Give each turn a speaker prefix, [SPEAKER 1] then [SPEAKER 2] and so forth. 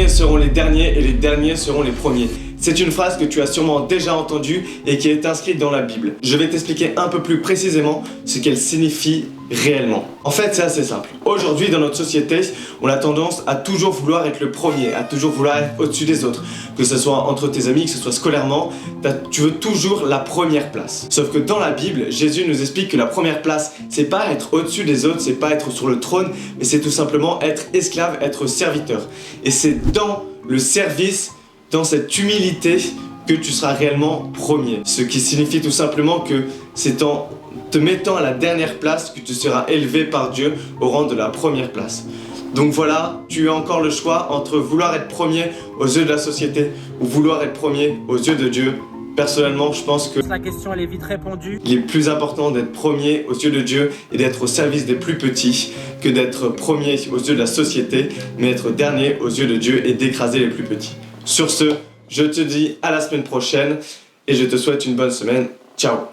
[SPEAKER 1] premiers seront les derniers et les derniers seront les premiers. C'est une phrase que tu as sûrement déjà entendue et qui est inscrite dans la Bible. Je vais t'expliquer un peu plus précisément ce qu'elle signifie réellement. En fait, c'est assez simple. Aujourd'hui, dans notre société, on a tendance à toujours vouloir être le premier, à toujours vouloir être au-dessus des autres. Que ce soit entre tes amis, que ce soit scolairement, tu veux toujours la première place. Sauf que dans la Bible, Jésus nous explique que la première place, c'est pas être au-dessus des autres, c'est pas être sur le trône, mais c'est tout simplement être esclave, être serviteur. Et c'est dans le service, dans cette humilité, que tu seras réellement premier. Ce qui signifie tout simplement que c'est en te mettant à la dernière place que tu seras élevé par Dieu au rang de la première place. Donc voilà, tu as encore le choix entre vouloir être premier aux yeux de la société ou vouloir être premier aux yeux de Dieu. Personnellement, je pense que
[SPEAKER 2] la question elle est vite répondue.
[SPEAKER 1] Il est plus important d'être premier aux yeux de Dieu et d'être au service des plus petits que d'être premier aux yeux de la société, mais être dernier aux yeux de Dieu et d'écraser les plus petits. Sur ce, je te dis à la semaine prochaine et je te souhaite une bonne semaine. Ciao!